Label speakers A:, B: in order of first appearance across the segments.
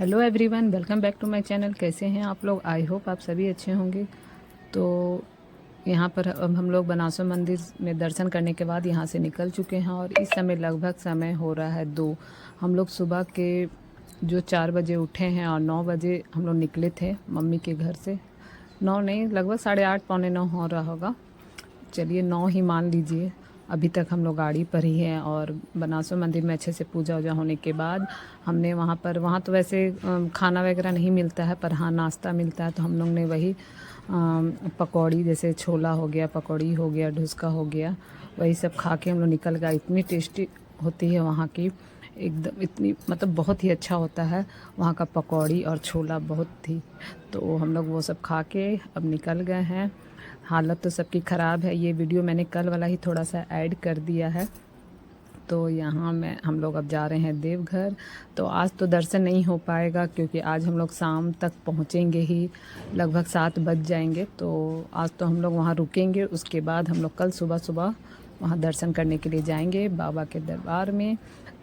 A: Hello everyone, welcome back to my channel. कैसे हैं आप लोग? आई होप आप सभी अच्छे होंगे। तो यहाँ पर अब हम लोग बनासो मंदिर में दर्शन करने के बाद यहाँ से निकल चुके हैं और इस समय लगभग समय हो रहा है 2। हम लोग सुबह के जो 4 बजे उठे हैं और 9 बजे हम लोग निकले थे मम्मी के घर से। 9 नहीं, लगभग 8:30 पौने 9 हो रहा होगा। चलिए 9 ही मान लीजिए। अभी तक हम लोग गाड़ी पर ही हैं और बनासो मंदिर में अच्छे से पूजा वूजा होने के बाद हमने वहाँ तो वैसे खाना वगैरह नहीं मिलता है, पर हाँ नाश्ता मिलता है। तो हम लोग ने वही पकौड़ी, जैसे छोला हो गया, पकौड़ी हो गया, डुस्का हो गया, वही सब खा के हम लोग निकल गए। इतनी टेस्टी होती है वहाँ की, एकदम इतनी मतलब बहुत ही अच्छा होता है वहाँ का पकौड़ी और छोला, बहुत थी। तो हम लोग वो सब खा के अब निकल गए हैं। हालत तो सबकी ख़राब है। ये वीडियो मैंने कल वाला ही थोड़ा सा ऐड कर दिया है। तो यहाँ हम लोग अब जा रहे हैं देवघर। तो आज तो दर्शन नहीं हो पाएगा क्योंकि आज हम लोग शाम तक पहुँचेंगे ही, लगभग 7 बज जाएंगे। तो आज तो हम लोग वहाँ रुकेंगे, उसके बाद हम लोग कल सुबह सुबह वहाँ दर्शन करने के लिए जाएंगे बाबा के दरबार में।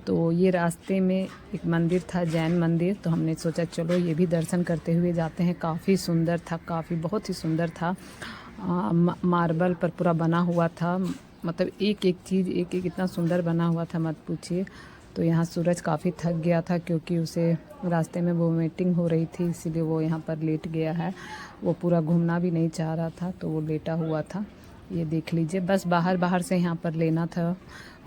A: तो ये रास्ते में एक मंदिर था, जैन मंदिर, तो हमने सोचा चलो ये भी दर्शन करते हुए जाते हैं। काफ़ी सुंदर था, काफ़ी बहुत ही सुंदर था। मार्बल पर पूरा बना हुआ था, मतलब एक एक चीज़ एक एक इतना सुंदर बना हुआ था, मत पूछिए। तो यहाँ सूरज काफ़ी थक गया था क्योंकि उसे रास्ते में वोमिटिंग हो रही थी, इसीलिए वो यहाँ पर लेट गया है। वो पूरा घूमना भी नहीं चाह रहा था, तो वो लेटा हुआ था। ये देख लीजिए, बस बाहर से यहाँ पर लेना था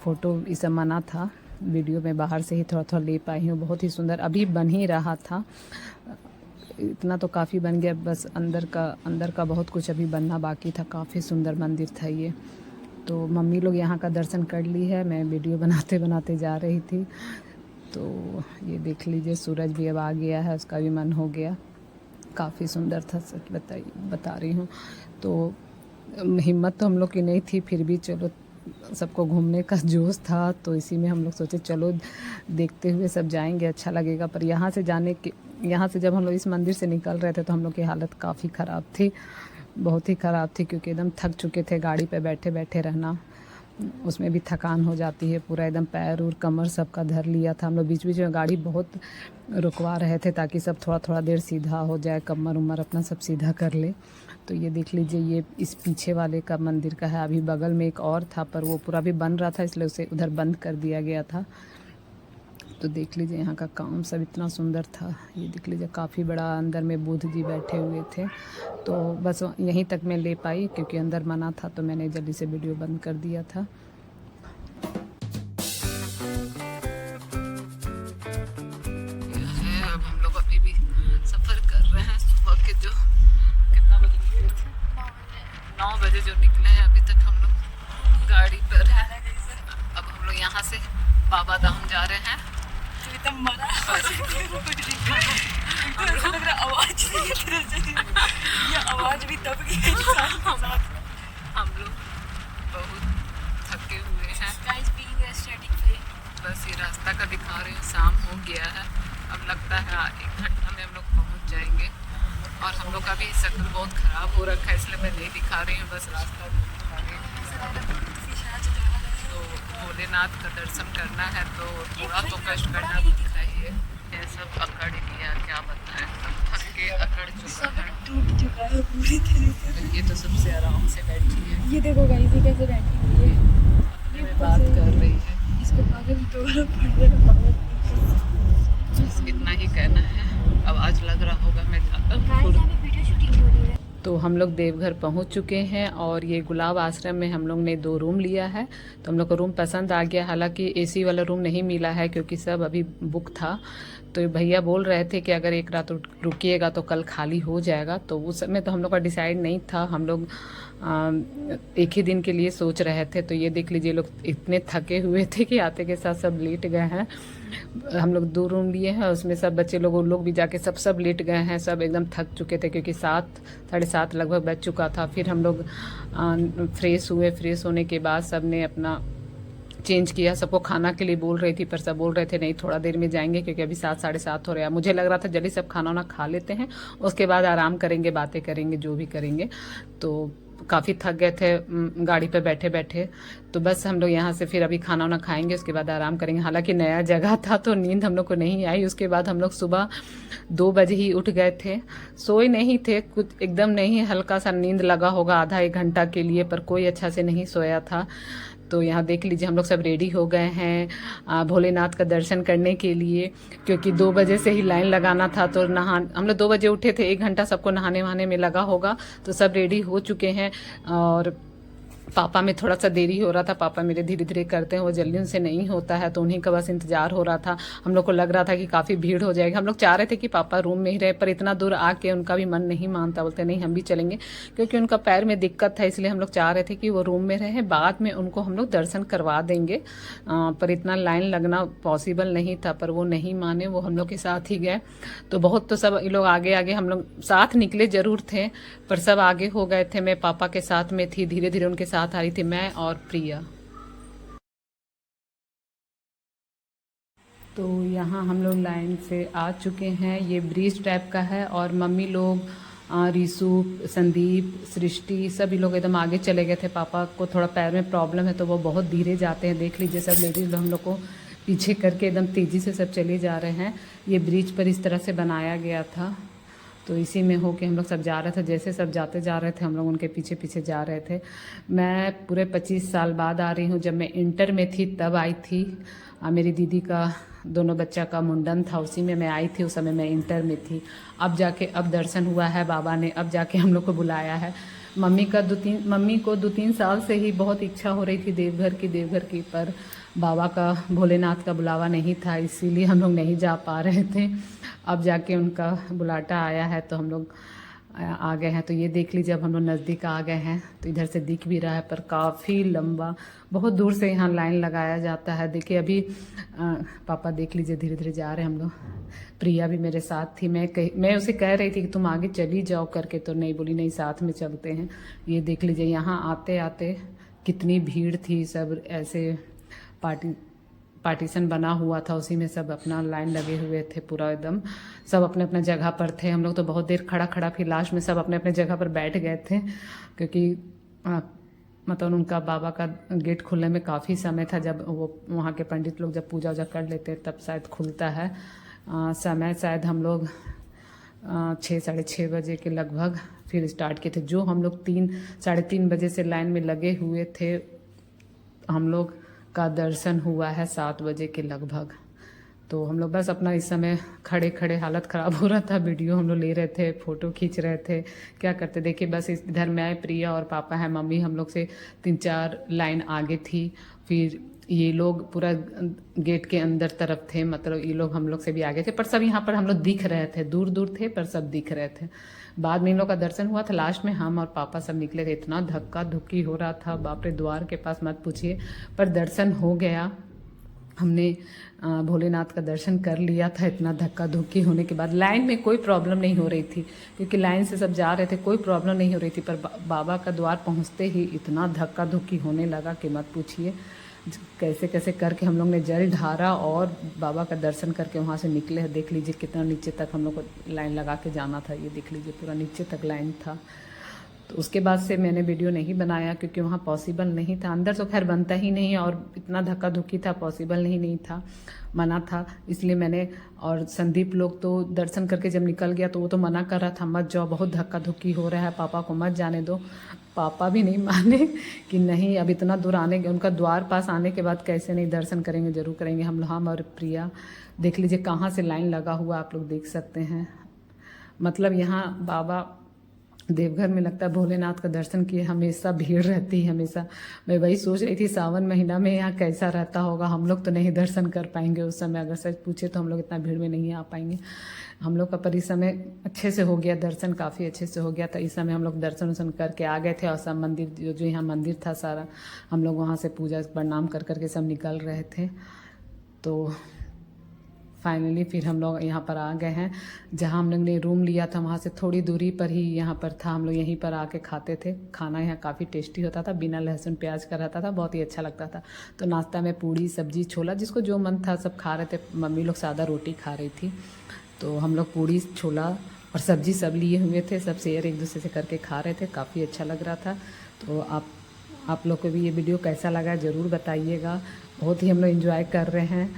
A: फ़ोटो, ये सब मना था। वीडियो में बाहर से ही थोड़ा थोड़ा ले पाई हूँ। बहुत ही सुंदर, अभी बन ही रहा था। इतना तो काफ़ी बन गया, बस अंदर का बहुत कुछ अभी बनना बाकी था। काफ़ी सुंदर मंदिर था ये। तो मम्मी लोग यहाँ का दर्शन कर ली है, मैं वीडियो बनाते बनाते जा रही थी। तो ये देख लीजिए, सूरज भी अब आ गया है, उसका भी मन हो गया। काफ़ी सुंदर था, सच बता रही हूँ। तो हिम्मत तो हम लोग की नहीं थी, फिर भी चलो सबको घूमने का जोश था, तो इसी में हम लोग सोचे चलो देखते हुए सब जाएंगे, अच्छा लगेगा। पर यहाँ से जब हम लोग इस मंदिर से निकल रहे थे तो हम लोग की हालत काफ़ी ख़राब थी, बहुत ही ख़राब थी, क्योंकि एकदम थक चुके थे। गाड़ी पे बैठे बैठे रहना, उसमें भी थकान हो जाती है। पूरा एकदम पैर और कमर सबका धर लिया था। हम लोग बीच बीच में गाड़ी बहुत रुकवा रहे थे ताकि सब थोड़ा थोड़ा देर सीधा हो जाए, कमर उमर अपना सब सीधा कर ले। तो ये देख लीजिए, ये इस पीछे वाले का मंदिर का है। अभी बगल में एक और था, पर वो पूरा भी बन रहा था, इसलिए उसे उधर बंद कर दिया गया था। तो देख लीजिए यहाँ का काम सब इतना सुंदर था। ये देख लीजिए, काफ़ी बड़ा, अंदर में बुद्ध जी बैठे हुए थे। तो बस यहीं तक मैं ले पाई क्योंकि अंदर मना था, तो मैंने जल्दी से वीडियो बंद कर दिया था। अब हम लोग अभी भी सफ़र कर रहे हैं। सुबह के जो कितना बजे निकले थे, 9 बजे जो निकले हैं, अभी तक हम लोग गाड़ी पर हैं। अब हम लोग यहाँ से बाबा धाम जा रहे हैं।
B: आवाज भी तब की
A: हम लोग बहुत थके हुए हैं। बस ये रास्ता का दिखा रहे हैं, शाम हो गया है। अब लगता है 1 घंटा में हम लोग पहुँच जाएंगे। और हम लोग का भी शक्ल बहुत ख़राब हो रखा है, इसलिए मैं नहीं दिखा रही हूँ, बस रास्ता दिखा रही हूँ। तो भोलेनाथ का दर्शन करना है तो थोड़ा तो कष्ट करना भी चाहिए। ये सब अकड़ लिया, क्या बताएं, सब थक के अकड़ चुका है,
B: टूट चुका है पूरी तरह से।
A: ये तो सबसे आराम से बैठी है,
B: ये देखो गाइस, ये कैसे बैठी हुई है,
A: अपने में बात कर रही है।
B: इसको पागल दोबारा पड़ रहा है।
A: बस इतना ही कहना है। अब आज लग रहा होगा मैं ज़्यादा।
B: वीडियो शूटिंग हो रही है।
A: तो हम लोग देवघर पहुंच चुके हैं और ये गुलाब आश्रम में हम लोग ने 2 रूम लिया है। तो हम लोग को रूम पसंद आ गया। हालांकि एसी वाला रूम नहीं मिला है क्योंकि सब अभी बुक था। तो भैया बोल रहे थे कि अगर एक रात रुकिएगा तो कल खाली हो जाएगा। तो उस समय तो हम लोग का डिसाइड नहीं था, हम लोग एक ही दिन के लिए सोच रहे थे। तो ये देख लीजिए, लोग इतने थके हुए थे कि आते के साथ सब लेट गए हैं। हम लोग 2 रूम लिए हैं, उसमें सब बच्चे लोग भी जाके सब लेट गए हैं। सब एकदम थक चुके थे क्योंकि 7 साढ़े 7 लगभग बज चुका था। फिर हम लोग फ्रेश हुए। फ्रेश होने के बाद सब ने अपना चेंज किया। सबको खाना के लिए बोल रही थी, पर सब बोल रहे थे नहीं, थोड़ा देर में जाएंगे क्योंकि अभी 7 साढ़े 7 हो रहा है। मुझे लग रहा था जल्दी सब खाना वाना खा लेते हैं, उसके बाद आराम करेंगे, बातें करेंगे, जो भी करेंगे। तो काफ़ी थक गए थे गाड़ी पे बैठे बैठे। तो बस हम लोग यहाँ से फिर अभी खाना वाना खाएंगे, उसके बाद आराम करेंगे। हालांकि नया जगह था तो नींद हम लोग को नहीं आई। उसके बाद हम लोग सुबह 2 बजे ही उठ गए थे। सोए नहीं थे, कुछ एकदम नहीं, हल्का सा नींद लगा होगा आधा 1 घंटा के लिए, पर कोई अच्छा से नहीं सोया था। तो यहाँ देख लीजिए हम लोग सब रेडी हो गए हैं भोलेनाथ का दर्शन करने के लिए, क्योंकि 2 बजे से ही लाइन लगाना था। तो हम लोग 2 बजे उठे थे, 1 घंटा सबको नहाने वहाने में लगा होगा। तो सब रेडी हो चुके हैं और पापा में थोड़ा सा देरी हो रहा था। पापा मेरे धीरे धीरे करते हैं, वो जल्दी उनसे नहीं होता है, तो उन्हीं का बस इंतजार हो रहा था। हम लोग को लग रहा था कि काफ़ी भीड़ हो जाएगी। हम लोग चाह रहे थे कि पापा रूम में ही रहे, पर इतना दूर आके उनका भी मन नहीं मानता, बोलते नहीं हम भी चलेंगे, क्योंकि उनका पैर में दिक्कत था। इसलिए हम लोग चाह रहे थे कि वो रूम में रहे, बाद में उनको हम लोग दर्शन करवा देंगे। पर इतना लाइन लगना पॉसिबल नहीं था, पर वो नहीं माने, वो हम लोग के साथ ही गए। तो बहुत तो सब ये लोग आगे आगे, हम लोग साथ निकले जरूर थे, पर सब आगे हो गए थे। मैं पापा के साथ में थी, धीरे धीरे उनके साथ आ रही थी, मैं और प्रिया। तो यहाँ हम लोग लाइन से आ चुके हैं। ये ब्रिज टाइप का है और मम्मी लोग, रिसु, संदीप, सृष्टि, सभी लोग एकदम आगे चले गए थे। पापा को थोड़ा पैर में प्रॉब्लम है तो वो बहुत धीरे जाते हैं। देख लीजिए सब लेडीज हम लोग को पीछे करके एकदम तेज़ी से सब चले जा रहे हैं। ये ब्रिज पर इस तरह से बनाया गया था, तो इसी में हो के हम लोग सब जा रहे थे। जैसे सब जाते जा रहे थे हम लोग उनके पीछे पीछे जा रहे थे। मैं पूरे 25 साल बाद आ रही हूँ। जब मैं इंटर में थी तब आई थी। मेरी दीदी का दोनों बच्चा का मुंडन था, उसी में मैं आई थी। उस समय मैं इंटर में थी। अब जाके अब दर्शन हुआ है बाबा ने, अब जाके हम लोग को बुलाया है। मम्मी को 2-3 साल से ही बहुत इच्छा हो रही थी देवघर की, पर बाबा का, भोलेनाथ का बुलावा नहीं था, इसीलिए हम लोग नहीं जा पा रहे थे। अब जाके उनका बुलाटा आया है तो हम लोग आ गए हैं। तो ये देख लीजिए अब हम लोग नज़दीक आ गए हैं, तो इधर से दिख भी रहा है, पर काफ़ी लंबा, बहुत दूर से यहाँ लाइन लगाया जाता है। देखिए अभी पापा देख लीजिए धीरे धीरे जा रहे हैं हम लोग। प्रिया भी मेरे साथ थी। मैं उसे कह रही थी कि तुम आगे चली जाओ करके, तो नहीं, बोली नहीं साथ में चलते हैं। ये देख लीजिए यहाँ आते आते कितनी भीड़ थी। सब ऐसे पार्टीशन बना हुआ था, उसी में सब अपना लाइन लगे हुए थे, पूरा एकदम सब अपने अपने जगह पर थे। हम लोग तो बहुत देर खड़ा फिर लास्ट में सब अपने अपने जगह पर बैठ गए थे, क्योंकि मतलब उनका बाबा का गेट खुलने में काफ़ी समय था। जब वो वहाँ के पंडित लोग जब पूजा वूजा कर लेते तब शायद खुलता है। समय शायद हम लोग 6-6:30 बजे के लगभग फिर स्टार्ट किए थे। जो हम लोग 3-3:30 बजे से लाइन में लगे हुए थे, हम लोग का दर्शन हुआ है 7 बजे के लगभग। तो हम लोग बस अपना इस समय खड़े हालत ख़राब हो रहा था, वीडियो हम लोग ले रहे थे, फ़ोटो खींच रहे थे, क्या करते। देखिए बस इधर मैं, प्रिया और पापा है, मम्मी हम लोग से 3-4 लाइन आगे थी। फिर ये लोग पूरा गेट के अंदर तरफ थे, मतलब ये लोग हम लोग से भी आगे थे, पर सब यहाँ पर हम लोग दिख रहे थे, दूर दूर थे पर सब दिख रहे थे। बाद में इन लोग का दर्शन हुआ था। लास्ट में हम और पापा सब निकले थे। इतना धक्का धुक्की हो रहा था, बाप रे, द्वार के पास मत पूछिए, पर दर्शन हो गया। हमने भोलेनाथ का दर्शन कर लिया था। इतना धक्का धुक्की होने के बाद लाइन में कोई प्रॉब्लम नहीं हो रही थी, क्योंकि लाइन से सब जा रहे थे, कोई प्रॉब्लम नहीं हो रही थी। पर बाबा का द्वार पहुंचते ही इतना धक्का धुक्की होने लगा कि मत पूछिए। कैसे कैसे करके हम लोग ने जल ढारा और बाबा का दर्शन करके वहाँ से निकले। देख लीजिए कितना नीचे तक हम लोग को लाइन लगा के जाना था। ये देख लीजिए पूरा नीचे तक लाइन था। तो उसके बाद से मैंने वीडियो नहीं बनाया, क्योंकि वहाँ पॉसिबल नहीं था। अंदर तो खैर बनता ही नहीं, और इतना धक्का धुक्की था, पॉसिबल नहीं था, मना था। इसलिए मैंने, और संदीप लोग तो दर्शन करके जब निकल गया तो वो तो मना कर रहा था, मत जाओ, बहुत धक्का धुक्की हो रहा है, पापा को मत जाने दो। पापा भी नहीं माने कि नहीं, अब इतना दूर आने के, उनका द्वार पास आने के बाद कैसे नहीं दर्शन करेंगे, जरूर करेंगे। हम और प्रिया देख लीजिए कहाँ से लाइन लगा हुआ, आप लोग देख सकते हैं। मतलब यहाँ बाबा देवघर में लगता है भोलेनाथ का दर्शन किए हमेशा भीड़ रहती है, हमेशा। मैं वही सोच रही थी सावन महीना में यहाँ कैसा रहता होगा। हम लोग तो नहीं दर्शन कर पाएंगे उस समय, अगर सच पूछे तो हम लोग इतना भीड़ में नहीं आ पाएंगे। हम लोग का पर इस समय अच्छे से हो गया दर्शन, काफ़ी अच्छे से हो गया था। इस समय हम लोग दर्शन वर्शन करके आ गए थे, और सब मंदिर जो यहाँ मंदिर था सारा, हम लोग वहाँ से पूजा प्रणाम कर करके सब निकल रहे थे। तो फाइनली फिर हम लोग यहाँ पर आ गए हैं। जहाँ हम लोग ने रूम लिया था वहाँ से थोड़ी दूरी पर ही यहाँ पर था, हम लोग यहीं पर आके खाते थे। खाना यहाँ काफ़ी टेस्टी होता था, बिना लहसुन प्याज का रहता था, बहुत ही अच्छा लगता था। तो नाश्ता में पूड़ी सब्जी छोला, जिसको जो मन था सब खा रहे थे। मम्मी लोग सादा रोटी खा रही थी, तो हम लोग पूड़ी छोला और सब्जी सब लिए हुए थे, सब शेयर एक दूसरे से करके खा रहे थे, काफ़ी अच्छा लग रहा था। तो आप लोग को भी ये वीडियो कैसा लगा ज़रूर बताइएगा। बहुत ही हम लोग एंजॉय कर रहे हैं।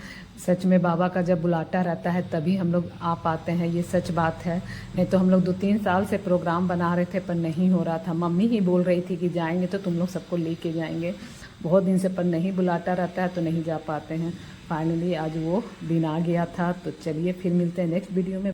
A: सच में बाबा का जब बुलाता रहता है तभी हम लोग आ पाते हैं, ये सच बात है। नहीं तो हम लोग 2-3 साल से प्रोग्राम बना रहे थे पर नहीं हो रहा था। मम्मी ही बोल रही थी कि जाएंगे तो तुम लोग सबको लेके जाएंगे, बहुत दिन से, पर नहीं बुलाता रहता है तो नहीं जा पाते हैं। फाइनली आज वो दिन आ गया था। तो चलिए फिर मिलते हैं नेक्स्ट वीडियो में।